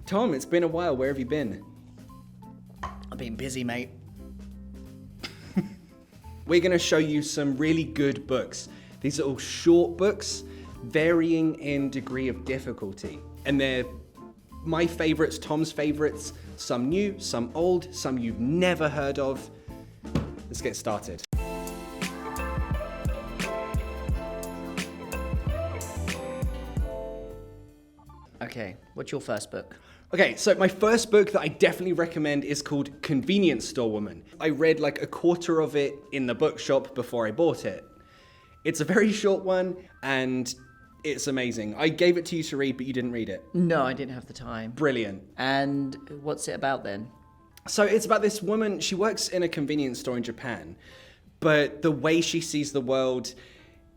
Tom, it's been a while. Where have you been? I've been busy, mate. We're going to show you some really good books. These are all short books, varying in degree of difficulty. And they're my favorites, Tom's favorites, some new, some old, some you've never heard of. Let's get started. Okay, what's your first book? Okay, so my first book that I definitely recommend is called Convenience Store Woman. I read like a quarter of it in the bookshop before I bought it. It's a very short one and it's amazing. I gave it to you to read, but you didn't read it. No, I didn't have the time. Brilliant. And what's it about then? So it's about this woman, she works in a convenience store in Japan, but the way she sees the world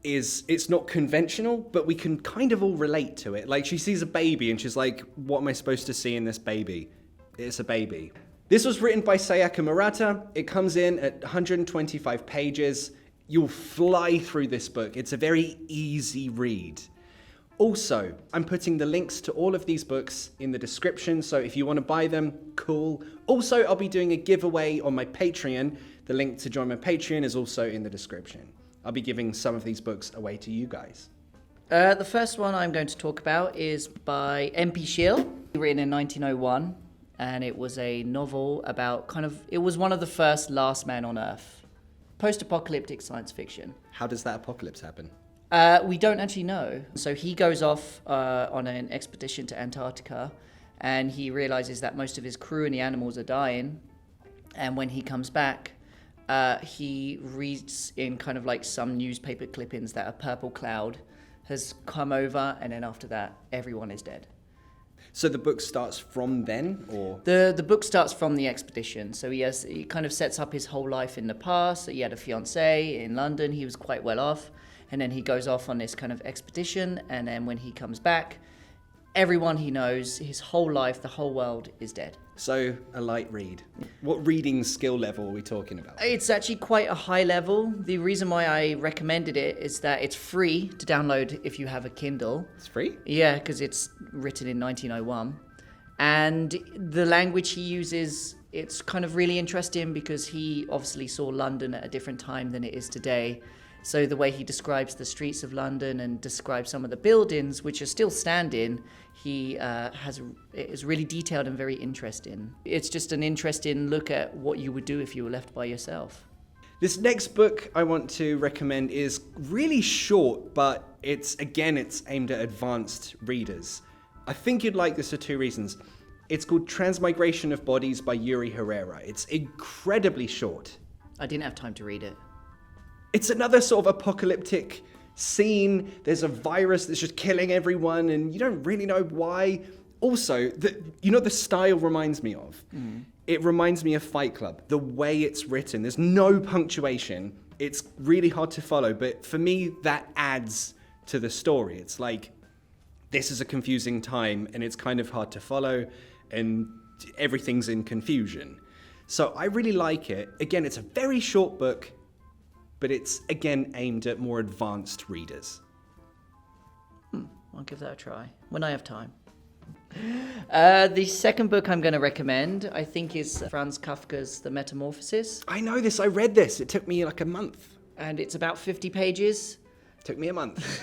it's not conventional, but we can kind of all relate to it. Like she sees a baby and she's like, what am I supposed to see in this baby? It's a baby. This was written by Sayaka Murata. It comes in at 125 pages. You'll fly through this book. It's a very easy read. Also, I'm putting the links to all of these books in the description, so if you want to buy them, cool. Also, I'll be doing a giveaway on my Patreon. The link to join my Patreon is also in the description. I'll be giving some of these books away to you guys. The first one I'm going to talk about is by M.P. Schill, written in 1901, and it was a novel about it was one of the first last man on Earth. Post-apocalyptic science fiction. How does that apocalypse happen? We don't actually know. So he goes off on an expedition to Antarctica, and he realizes that most of his crew and the animals are dying, and when he comes back, he reads in some newspaper clippings that a purple cloud has come over, and then after that, everyone is dead. So the book starts from then, or? The book starts from the expedition. So he kind of sets up his whole life in the past. So he had a fiancée in London. He was quite well off. And then he goes off on this kind of expedition. And then when he comes back, everyone he knows, his whole life, the whole world is dead. So, a light read. What reading skill level are we talking about? It's actually quite a high level. The reason why I recommended it is that it's free to download if you have a Kindle. It's free? Yeah, because it's written in 1901. And the language he uses, it's kind of really interesting because he obviously saw London at a different time than it is today. So the way he describes the streets of London and describes some of the buildings, which are still standing, it is really detailed and very interesting. It's just an interesting look at what you would do if you were left by yourself. This next book I want to recommend is really short, but it's aimed at advanced readers. I think you'd like this for two reasons. It's called Transmigration of Bodies by Yuri Herrera. It's incredibly short. I didn't have time to read it. It's another sort of apocalyptic scene. There's a virus that's just killing everyone and you don't really know why. Also, the style reminds me of? It reminds me of Fight Club. The way it's written, there's no punctuation. It's really hard to follow, but for me, that adds to the story. It's like, this is a confusing time and it's kind of hard to follow and everything's in confusion. So I really like it. Again, it's a very short book, but it's, again, aimed at more advanced readers. I'll give that a try when I have time. The second book I'm going to recommend, I think, is Franz Kafka's The Metamorphosis. I know this. I read this. It took me like a month. And it's about 50 pages. Took me a month.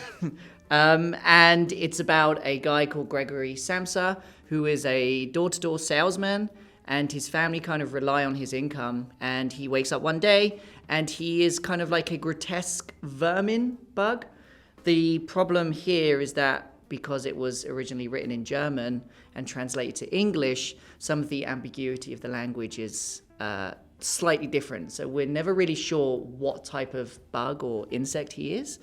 And it's about a guy called Gregory Samsa, who is a door-to-door salesman, and his family kind of rely on his income. And he wakes up one day, and he is kind of like a grotesque vermin bug. The problem here is that because it was originally written in German and translated to English, some of the ambiguity of the language is slightly different. So we're never really sure what type of bug or insect he is.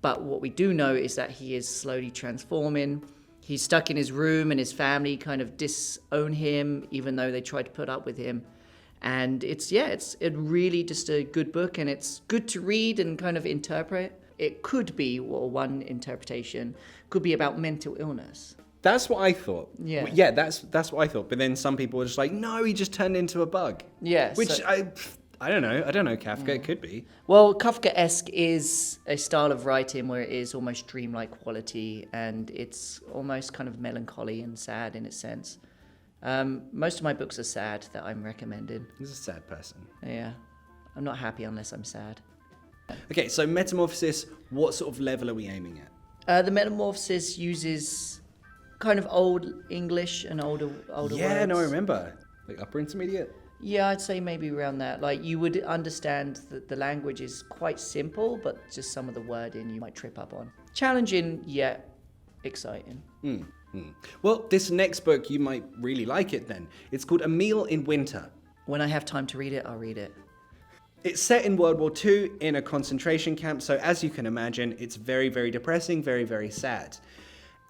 But what we do know is that he is slowly transforming. He's stuck in his room and his family kind of disown him, even though they try to put up with him. And it's really just a good book, and it's good to read and kind of interpret. It could be, well, one interpretation could be about mental illness. That's what I thought. Yeah. Yeah, that's what I thought. But then some people were just like, no, he just turned into a bug. Yeah. Which I don't know. I don't know Kafka. It could be. Well, Kafkaesque is a style of writing where it is almost dreamlike quality, and it's almost kind of melancholy and sad in its sense. Most of my books are sad that I'm recommending. He's a sad person. Yeah, I'm not happy unless I'm sad. Okay, so Metamorphosis, what sort of level are we aiming at? The Metamorphosis uses kind of old English and older Yeah, words. no, I remember. Like upper intermediate? Yeah, I'd say maybe around that. Like, you would understand that the language is quite simple, but just some of the wording you might trip up on. Challenging, yet exciting. Well, this next book, you might really like it then. It's called A Meal in Winter. When I have time to read it, I'll read it. It's set in World War II in a concentration camp, so as you can imagine, it's very, very depressing, very, very sad.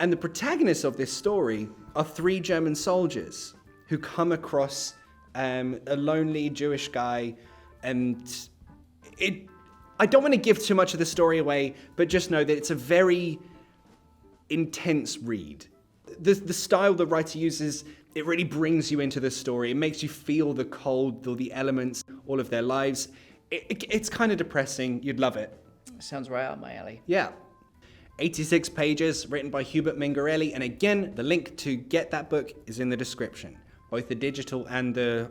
And the protagonists of this story are 3 German soldiers who come across a lonely Jewish guy, and I don't want to give too much of the story away, but just know that it's a very intense read. The style the writer uses, it really brings you into the story. It makes you feel the cold, the elements, all of their lives. It's kind of depressing. You'd love it. Sounds right up my alley. Yeah. 86 pages, written by Hubert Mingarelli. And again, the link to get that book is in the description, both the digital and the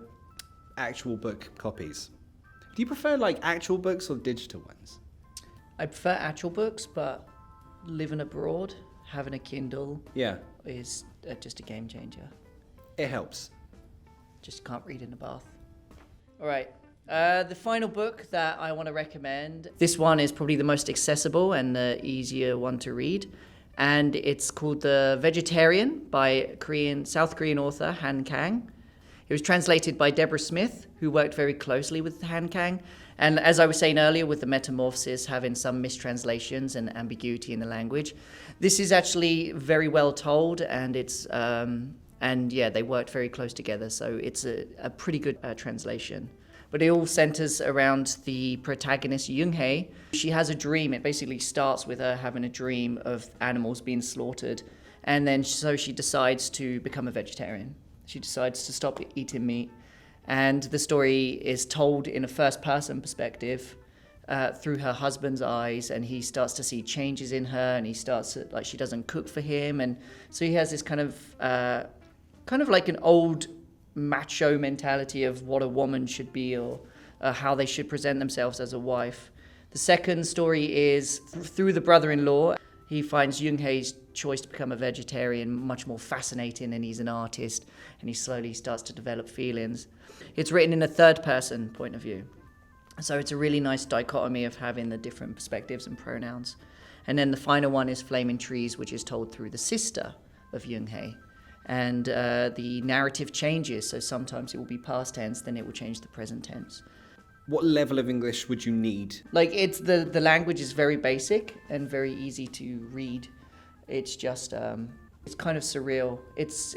actual book copies. Do you prefer like actual books or digital ones? I prefer actual books, but living abroad, having a Kindle Yeah, is just a game changer. it helps. Just can't read in a bath. All right. The final book that I want to recommend. This one is probably the most accessible and the easier one to read. And it's called The Vegetarian by South Korean author Han Kang. It was translated by Deborah Smith, who worked very closely with Han Kang. And as I was saying earlier, with the Metamorphosis having some mistranslations and ambiguity in the language, this is actually very well told, and they worked very close together. So it's a pretty good translation. But it all centers around the protagonist, Young-hae. She has a dream. It basically starts with her having a dream of animals being slaughtered. And then so she decides to become a vegetarian. She decides to stop eating meat. And the story is told in a first-person perspective through her husband's eyes. And he starts to see changes in her. And he starts to, like, she doesn't cook for him. And so he has this kind of like an old macho mentality of what a woman should be, or how they should present themselves as a wife. The second story is through the brother-in-law. He finds Young-hae's choice to become a vegetarian much more fascinating, and he's an artist, and he slowly starts to develop feelings. It's written in a third-person point of view. So it's a really nice dichotomy of having the different perspectives and pronouns. And then the final one is Flaming Trees, which is told through the sister of Young-hae. And the narrative changes, so sometimes it will be past tense, then it will change the present tense. What level of English would you need? Like, it's the language is very basic and very easy to read. It's just it's kind of surreal. It's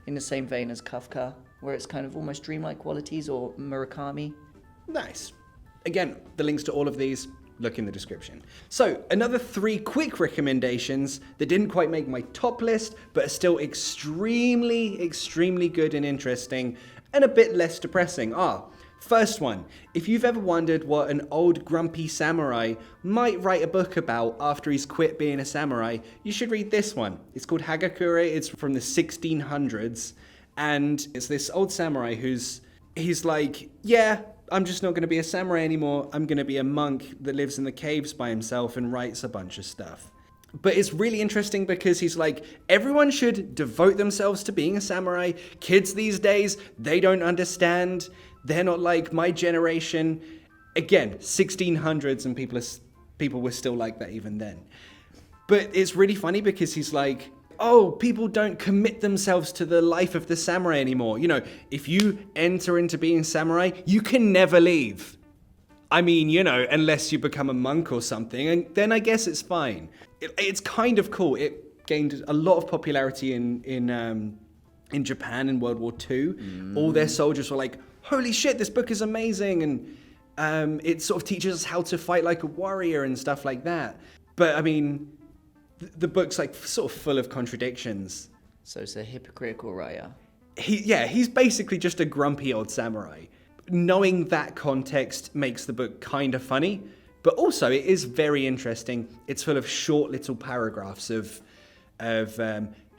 in the same vein as Kafka, where it's kind of almost dreamlike qualities, or Murakami. Nice. Again, the links to all of these, look in the description. So, another 3 quick recommendations that didn't quite make my top list, but are still extremely, extremely good and interesting, and a bit less depressing are: first one, if you've ever wondered what an old grumpy samurai might write a book about after he's quit being a samurai, you should read this one. It's called Hagiakuri. It's from the 1600s, and it's this old samurai he's like, yeah, I'm just not going to be a samurai anymore. I'm going to be a monk that lives in the caves by himself and writes a bunch of stuff. But it's really interesting because he's like, everyone should devote themselves to being a samurai. Kids these days, they don't understand. They're not like my generation. Again, 1600s, and people were still like that even then. But it's really funny because he's like, oh, people don't commit themselves to the life of the samurai anymore. You know, if you enter into being samurai, you can never leave. I mean, you know, unless you become a monk or something, and then I guess it's fine. It's kind of cool. It gained a lot of popularity in Japan in World War II. All their soldiers were like, holy shit, this book is amazing, and it sort of teaches us how to fight like a warrior and stuff like that. But I mean, the book's like sort of full of contradictions. So it's a hypocritical writer. He's basically just a grumpy old samurai. Knowing that context makes the book kind of funny, but also it is very interesting. It's full of short little paragraphs of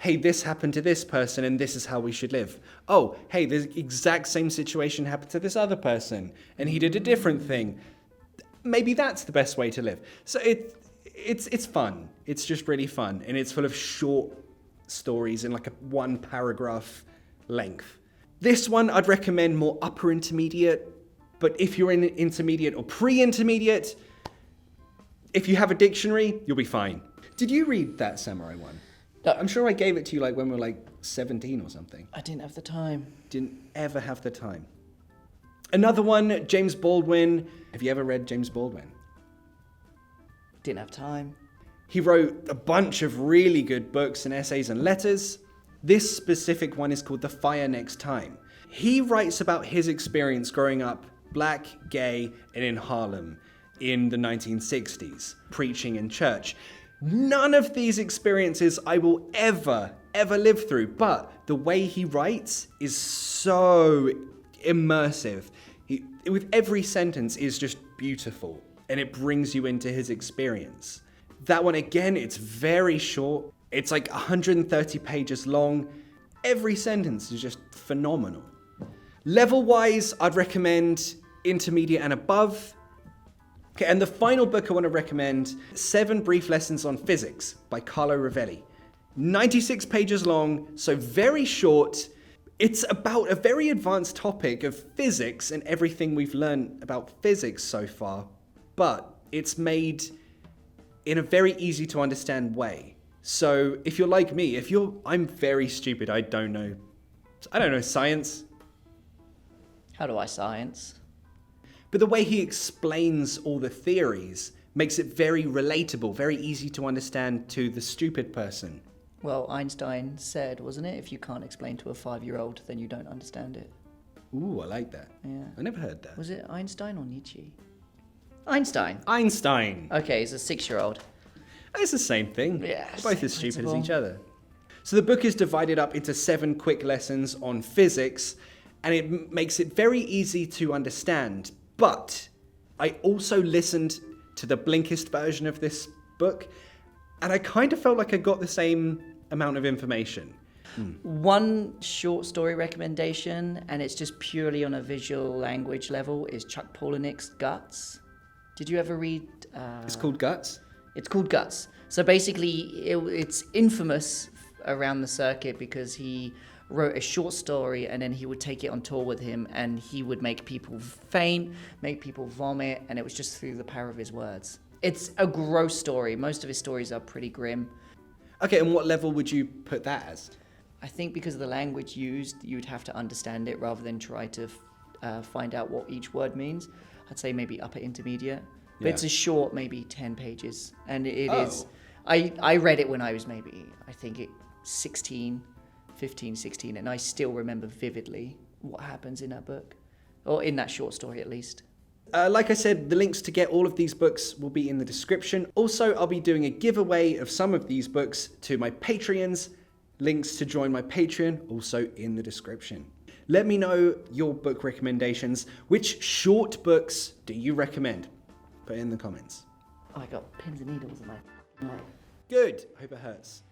hey, this happened to this person and this is how we should live. Oh, hey, the exact same situation happened to this other person and he did a different thing. Maybe that's the best way to live. So it's fun. It's just really fun. And it's full of short stories in like a 1 paragraph length. This one I'd recommend more upper intermediate, but if you're in intermediate or pre-intermediate, if you have a dictionary, you'll be fine. Did you read that samurai one? No. I'm sure I gave it to you like when we were like 17 or something. I didn't have the time. Didn't ever have the time. Another one, James Baldwin. Have you ever read James Baldwin? Didn't have time. He wrote a bunch of really good books and essays and letters. This specific one is called The Fire Next Time. He writes about his experience growing up black, gay, and in Harlem in the 1960s, preaching in church. None of these experiences I will ever live through, but the way he writes is so immersive. With every sentence is just beautiful, and it brings you into his experience. That one, again, it's very short. It's like 130 pages long. Every sentence is just phenomenal. Level-wise, I'd recommend intermediate and above. Okay, and the final book I want to recommend, 7 Brief Lessons on Physics by Carlo Rovelli. 96 pages long, so very short. It's about a very advanced topic of physics and everything we've learned about physics so far, but it's made in a very easy to understand way. So if you're like me, I'm very stupid, I don't know science. How do I science? But the way he explains all the theories makes it very relatable, very easy to understand to the stupid person. Well, Einstein said, wasn't it? If you can't explain to a 5-year-old, then you don't understand it. Ooh, I like that. Yeah. I never heard that. Was it Einstein or Nietzsche? Einstein. Einstein. Okay, he's a 6-year-old. It's the same thing. Yeah, Both same as stupid principle. as each other. So the book is divided up into 7 quick lessons on physics, and it makes it very easy to understand. But I also listened to the Blinkist version of this book, and I kind of felt like I got the same amount of information. One short story recommendation, and it's just purely on a visual language level, is Chuck Palahniuk's Guts. Did you ever read... It's called Guts? It's called Guts. So basically, it's infamous around the circuit because he wrote a short story and then he would take it on tour with him and he would make people faint, make people vomit, and it was just through the power of his words. It's a gross story. Most of his stories are pretty grim. Okay, and what level would you put that as? I think because of the language used, you'd have to understand it rather than try to find out what each word means. I'd say maybe upper intermediate. But Yeah. it's a short, maybe 10 pages. And it Oh. is... I read it when I was maybe, 15, 16, and I still remember vividly what happens in that book. Or in that short story, at least. Like I said, the links to get all of these books will be in the description. Also, I'll be doing a giveaway of some of these books to my Patreons. Links to join my Patreon also in the description. Let me know your book recommendations. Which short books do you recommend? Put it in the comments. Oh, I got pins and needles in my leg. Good. I hope it hurts.